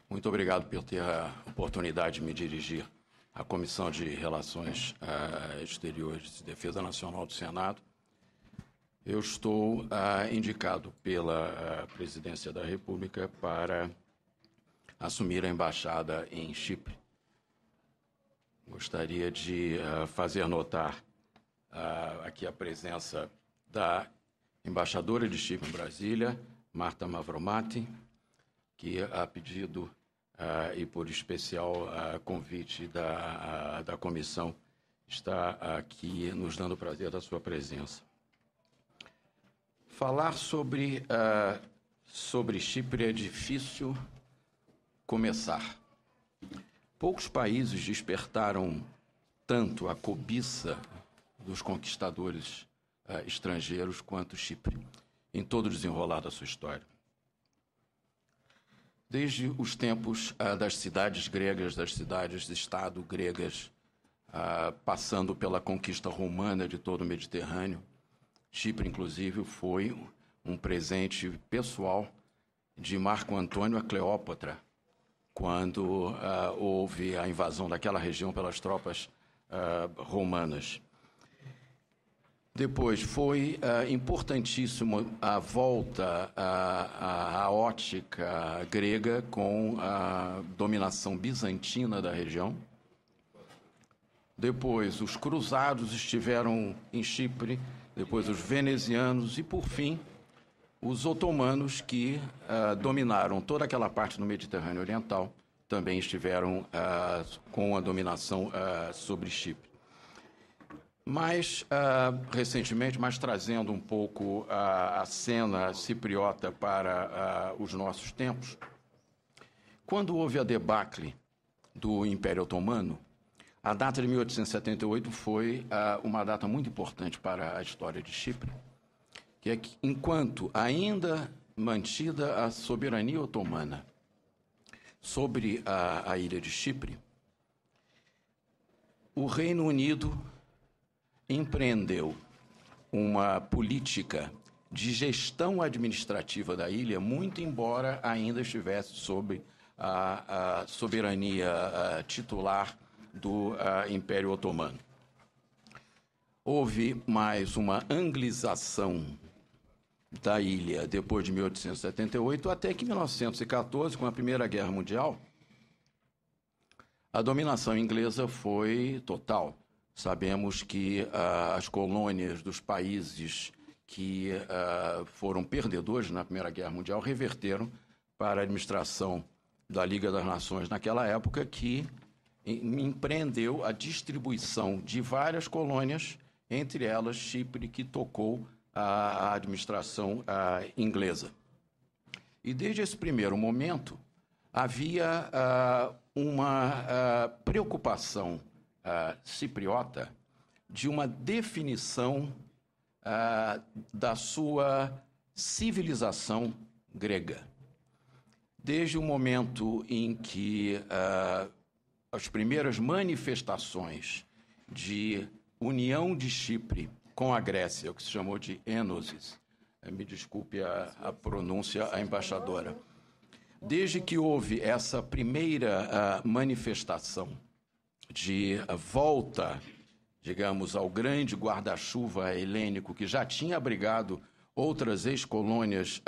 Muito obrigado por ter a oportunidade de me dirigir à Comissão de Relações Exteriores e Defesa Nacional do Senado. Eu estou indicado pela Presidência da República para assumir a embaixada em Chipre. Gostaria de fazer notar aqui a presença da embaixadora de Chipre em Brasília, Marta Mavromati, que, a pedido e por especial convite da comissão, está aqui nos dando o prazer da sua presença. Falar sobre Chipre é difícil começar. Poucos países despertaram tanto a cobiça dos conquistadores estrangeiros quanto Chipre, em todo o desenrolar da sua história. Desde os tempos das cidades gregas, das cidades-estado gregas, passando pela conquista romana de todo o Mediterrâneo, Chipre, inclusive, foi um presente pessoal de Marco Antônio a Cleópatra, quando houve a invasão daquela região pelas tropas romanas. Depois foi importantíssimo a volta à ótica grega com a dominação bizantina da região. Depois os cruzados estiveram em Chipre, depois os venezianos e, por fim, os otomanos que dominaram toda aquela parte do Mediterrâneo Oriental também estiveram com a dominação sobre Chipre. Mas, recentemente, trazendo um pouco a cena cipriota para os nossos tempos, quando houve a debacle do Império Otomano, a data de 1878 foi uma data muito importante para a história de Chipre, que é que, enquanto ainda mantida a soberania otomana sobre a ilha de Chipre, o Reino Unido empreendeu uma política de gestão administrativa da ilha, muito embora ainda estivesse sob a soberania titular do Império Otomano. Houve mais uma anglização da ilha depois de 1878, até que em 1914, com a Primeira Guerra Mundial, a dominação inglesa foi total. Sabemos que as colônias dos países que foram perdedores na Primeira Guerra Mundial reverteram para a administração da Liga das Nações naquela época, que empreendeu a distribuição de várias colônias, entre elas Chipre, que tocou a administração inglesa. E desde esse primeiro momento havia uma preocupação cipriota de uma definição da sua civilização grega. Desde o momento em que as primeiras manifestações de união de Chipre com a Grécia, o que se chamou de ênosis, me desculpe a pronúncia, a embaixadora. Desde que houve essa primeira manifestação de volta, digamos, ao grande guarda-chuva helênico que já tinha abrigado outras ex-colônias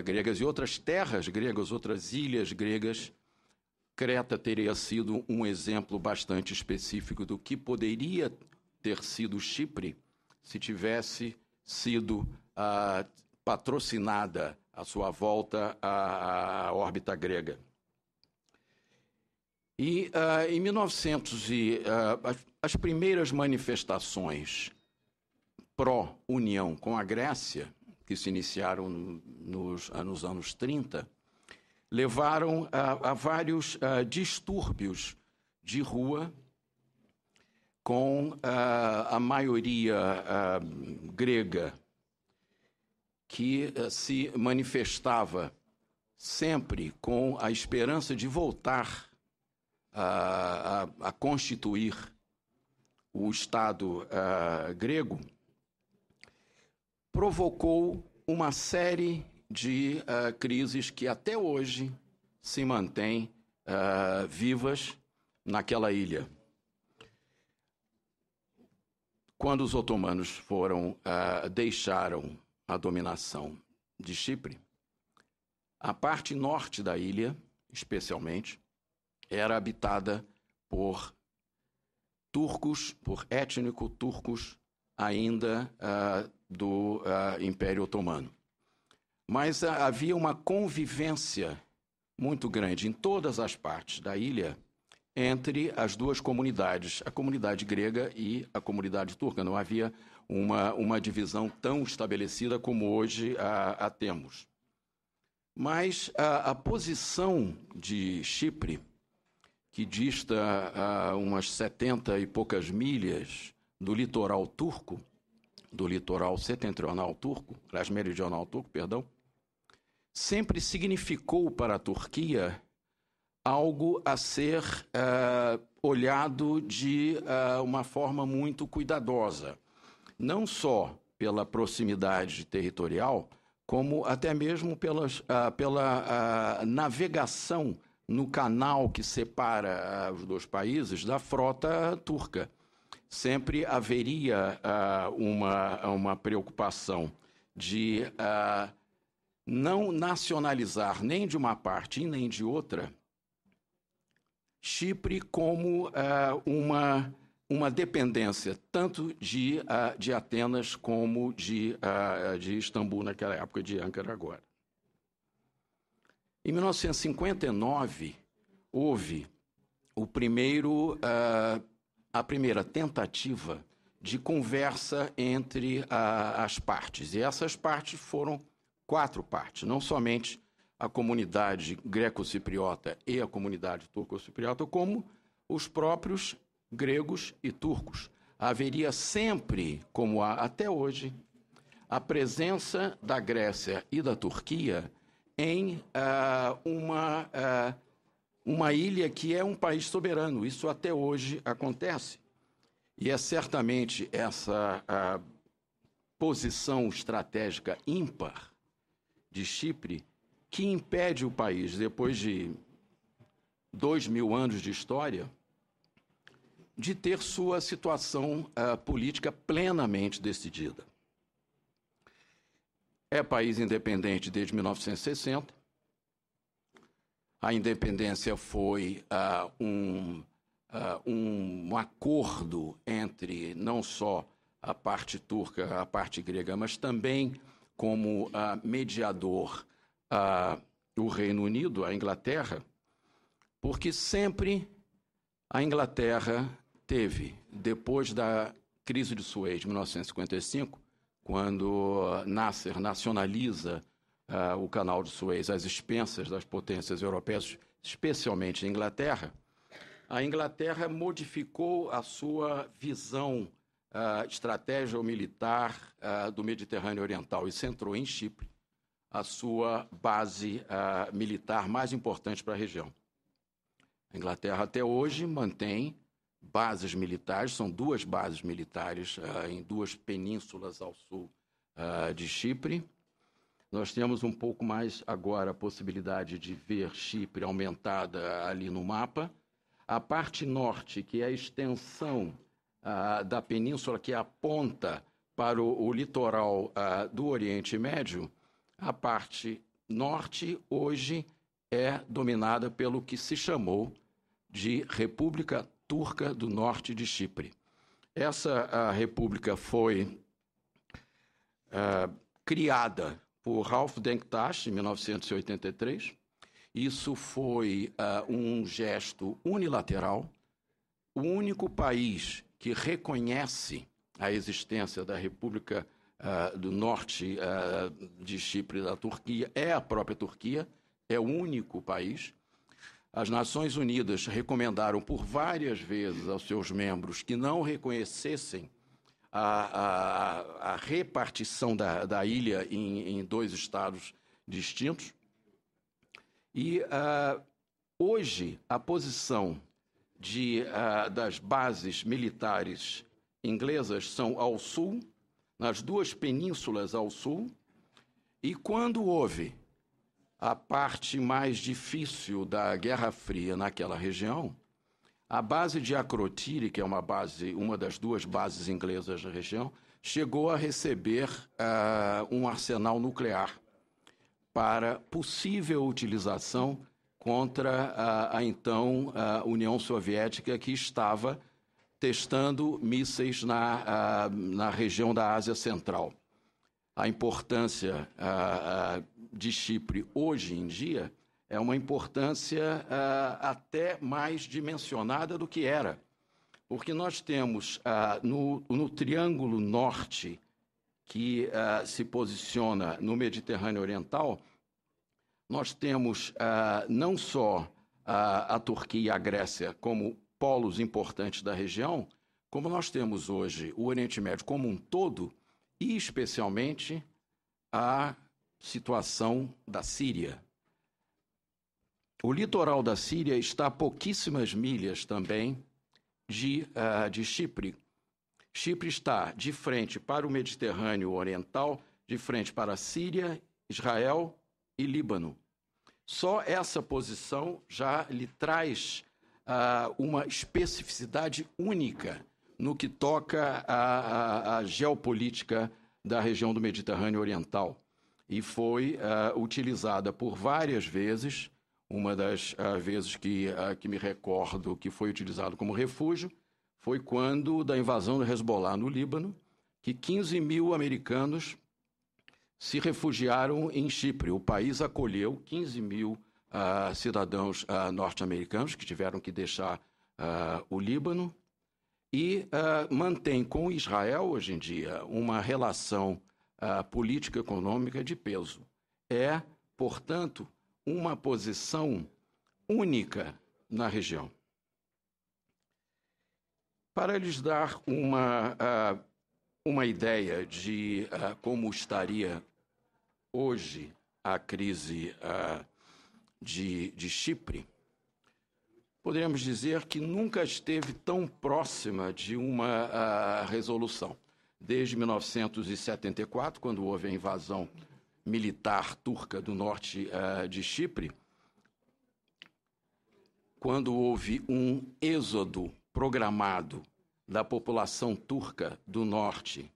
gregas e outras terras gregas, outras ilhas gregas, Creta teria sido um exemplo bastante específico do que poderia ter sido Chipre se tivesse sido patrocinada a sua volta à órbita grega. E em 1900, as primeiras manifestações pró-união com a Grécia, que se iniciaram nos anos 30, levaram a vários distúrbios de rua com a maioria grega, que se manifestava sempre com a esperança de voltar a constituir o Estado grego, provocou uma série de crises que até hoje se mantêm vivas naquela ilha. Quando os otomanos deixaram a dominação de Chipre, a parte norte da ilha, especialmente, era habitada por turcos, por étnicos turcos ainda do Império Otomano. Mas havia uma convivência muito grande em todas as partes da ilha entre as duas comunidades, a comunidade grega e a comunidade turca. Não havia uma divisão tão estabelecida como hoje a temos. Mas a posição de Chipre, que dista umas 70 e poucas milhas do litoral turco, do litoral setentrional turco, meridional turco, perdão, sempre significou para a Turquia algo a ser olhado de uma forma muito cuidadosa, não só pela proximidade territorial, como até mesmo pela navegação no canal que separa os dois países da frota turca. Sempre haveria uma preocupação de não nacionalizar nem de uma parte e nem de outra Chipre como uma dependência tanto de Atenas como de Istambul naquela época, de Ankara agora. Em 1959, houve a primeira tentativa de conversa entre as partes. E essas partes foram 4 partes, não somente a comunidade greco-cipriota e a comunidade turco-cipriota, como os próprios gregos e turcos. Haveria sempre, como há até hoje, a presença da Grécia e da Turquia em uma ilha que é um país soberano. Isso até hoje acontece. E é certamente essa posição estratégica ímpar de Chipre que impede o país, depois de 2000 anos de história, de ter sua situação política plenamente decidida. É país independente desde 1960. A independência foi um acordo entre não só a parte turca, a parte grega, mas também como mediador o Reino Unido, a Inglaterra, porque sempre a Inglaterra teve, depois da crise de Suez de 1955, quando Nasser nacionaliza o canal de Suez às expensas das potências europeias, especialmente a Inglaterra modificou a sua visão estratégia militar do Mediterrâneo Oriental e centrou em Chipre a sua base militar mais importante para a região. A Inglaterra até hoje mantém bases militares, são 2 bases militares em 2 penínsulas ao sul de Chipre. Nós temos um pouco mais agora a possibilidade de ver Chipre aumentada ali no mapa. A parte norte, que é a extensão da península que aponta para o litoral do Oriente Médio, a parte norte hoje é dominada pelo que se chamou de República Turca do Norte de Chipre. Essa república foi criada por Rauf Denktash em 1983. Isso foi um gesto unilateral. O único país que reconhece a existência da República do Norte de Chipre da Turquia é a própria Turquia, é o único país. As Nações Unidas recomendaram por várias vezes aos seus membros que não reconhecessem a repartição da ilha em 2 estados distintos. E hoje a posição das bases militares inglesas são ao sul, nas 2 penínsulas ao sul, e quando houve a parte mais difícil da Guerra Fria naquela região, a base de Akrotiri, que é uma das duas bases inglesas da região, chegou a receber um arsenal nuclear para possível utilização contra a então União Soviética, que estava testando mísseis na região da Ásia Central. A importância de Chipre hoje em dia é uma importância até mais dimensionada do que era, porque nós temos no Triângulo Norte, que se posiciona no Mediterrâneo Oriental, nós temos não só a Turquia e a Grécia como polos importantes da região, como nós temos hoje o Oriente Médio como um todo, e especialmente a situação da Síria. O litoral da Síria está a pouquíssimas milhas também de Chipre. Chipre está de frente para o Mediterrâneo Oriental, de frente para a Síria, Israel e Líbano. Só essa posição já lhe traz uma especificidade única no que toca à geopolítica da região do Mediterrâneo Oriental. E foi utilizada por várias vezes. Uma das vezes que me recordo que foi utilizado como refúgio foi quando da invasão do Hezbollah no Líbano, que 15 mil americanos se refugiaram em Chipre. O país acolheu 15 mil cidadãos norte-americanos que tiveram que deixar o Líbano e mantém com Israel, hoje em dia, uma relação política econômica de peso. É, portanto, uma posição única na região. Para lhes dar uma ideia de como estaria hoje a crise de Chipre, poderíamos dizer que nunca esteve tão próxima de uma resolução. Desde 1974, quando houve a invasão militar turca do norte de Chipre, quando houve um êxodo programado da população turca do norte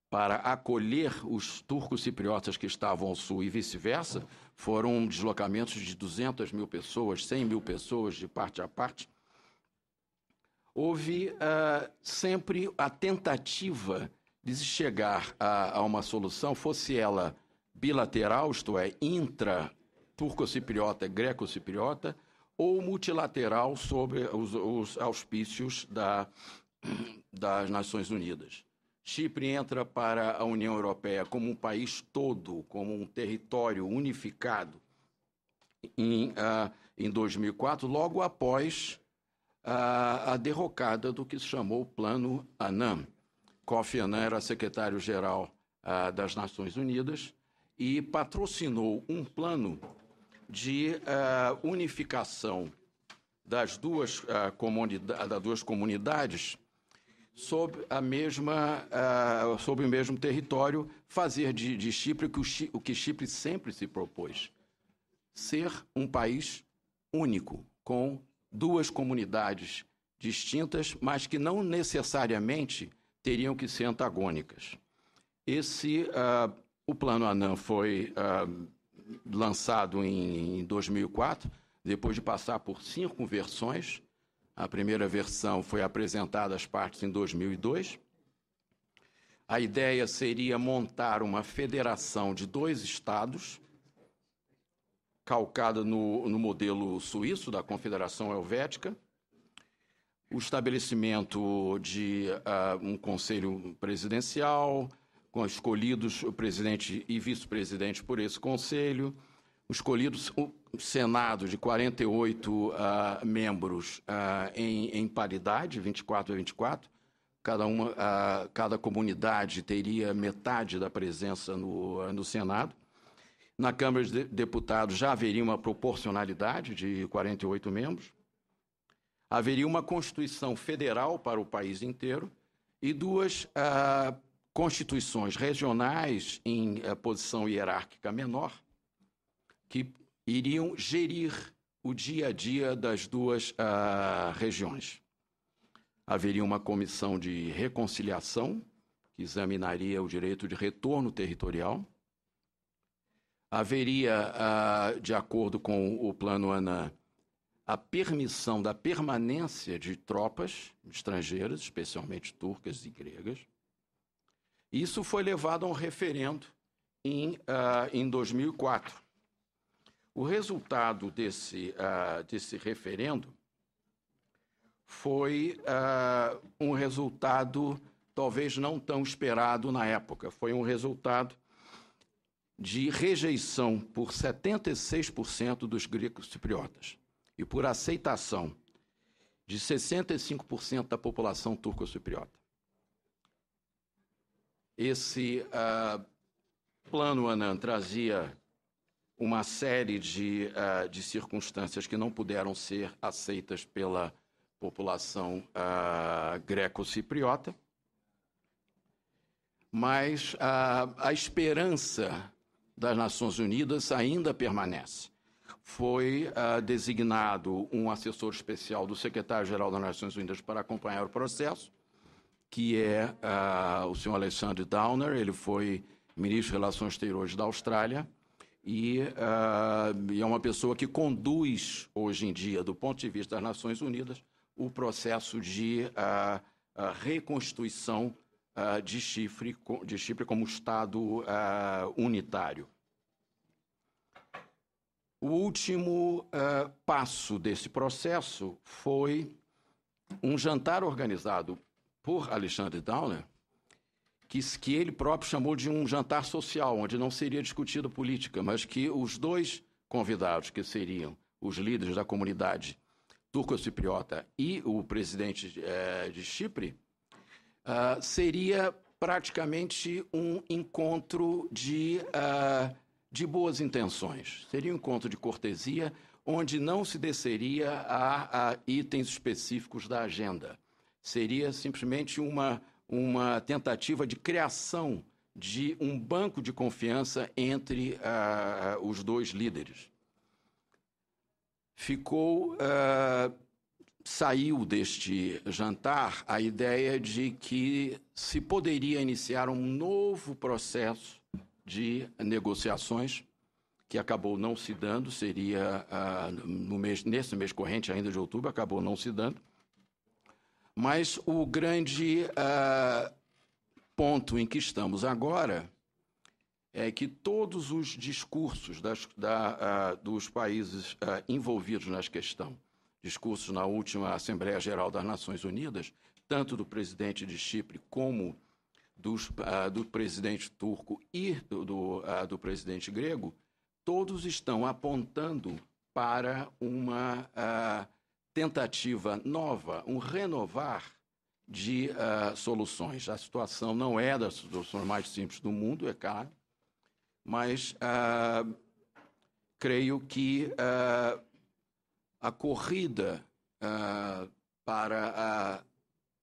para acolher os turcos cipriotas que estavam ao sul e vice-versa, foram deslocamentos de 200 mil pessoas, 100 mil pessoas de parte a parte. Houve sempre a tentativa de se chegar a uma solução, fosse ela bilateral, isto é, intra-turco-cipriota, greco-cipriota, ou multilateral sob os auspícios das Nações Unidas. Chipre entra para a União Europeia como um país todo, como um território unificado em 2004, logo após a derrocada do que se chamou Plano Annan. Kofi Annan era secretário-geral das Nações Unidas e patrocinou um plano de unificação das duas comunidades sob o mesmo território, fazer de Chipre o que Chipre sempre se propôs: ser um país único, com duas comunidades distintas, mas que não necessariamente teriam que ser antagônicas. O Plano Annan foi lançado em 2004, depois de passar por 5 versões. A primeira versão foi apresentada às partes em 2002. A ideia seria montar uma federação de 2 estados, calcada no modelo suíço da Confederação Helvética, o estabelecimento de um conselho presidencial, com escolhidos o presidente e vice-presidente por esse conselho, escolhidos o Senado de 48 membros em paridade, 24 a 24. Cada comunidade teria metade da presença no Senado. Na Câmara de Deputados já haveria uma proporcionalidade de 48 membros. Haveria uma Constituição Federal para o país inteiro e 2 constituições regionais em posição hierárquica menor, que iriam gerir o dia a dia das duas regiões. Haveria uma comissão de reconciliação, que examinaria o direito de retorno territorial. Haveria, de acordo com o Plano Annan, a permissão da permanência de tropas estrangeiras, especialmente turcas e gregas. Isso foi levado a um referendo em 2004. O resultado desse referendo foi um resultado talvez não tão esperado na época. Foi um resultado de rejeição por 76% dos gregos cipriotas e por aceitação de 65% da população turco-cipriota. Esse Plano Annan trazia uma série de circunstâncias que não puderam ser aceitas pela população greco-cipriota, mas a esperança das Nações Unidas ainda permanece. Foi designado um assessor especial do secretário-geral das Nações Unidas para acompanhar o processo, que é o senhor Alexander Downer. Ele foi ministro de Relações Exteriores da Austrália e é uma pessoa que conduz, hoje em dia, do ponto de vista das Nações Unidas, o processo de reconstituição de Chipre como Estado unitário. O último passo desse processo foi um jantar organizado por Alexander Downer, que ele próprio chamou de um jantar social, onde não seria discutida política, mas que os dois convidados, que seriam os líderes da comunidade turco-cipriota e o presidente de Chipre, seria praticamente um encontro de boas intenções. Seria um encontro de cortesia, onde não se desceria a itens específicos da agenda. Seria simplesmente uma tentativa de criação de um banco de confiança entre os dois líderes. Saiu deste jantar a ideia de que se poderia iniciar um novo processo de negociações, que acabou não se dando, seria nesse mês corrente ainda de outubro, acabou não se dando. Mas o grande ponto em que estamos agora é que todos os discursos dos países envolvidos nessa questão, discursos na última Assembleia Geral das Nações Unidas, tanto do presidente de Chipre como do presidente turco e do presidente grego, todos estão apontando para uma tentativa nova, um renovar de soluções. A situação não é das soluções mais simples do mundo, é claro, mas creio que a corrida para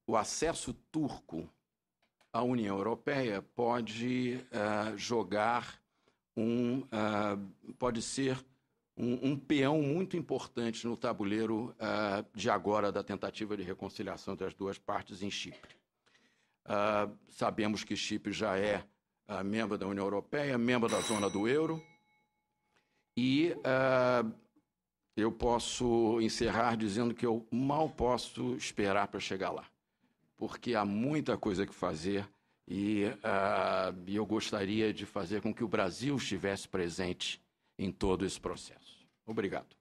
o acesso turco à União Europeia pode pode ser um peão muito importante no tabuleiro de agora da tentativa de reconciliação entre as duas partes em Chipre. Sabemos que Chipre já é membro da União Europeia, membro da zona do euro, e eu posso encerrar dizendo que eu mal posso esperar para chegar lá, porque há muita coisa que fazer e eu gostaria de fazer com que o Brasil estivesse presente em todo esse processo. Obrigado.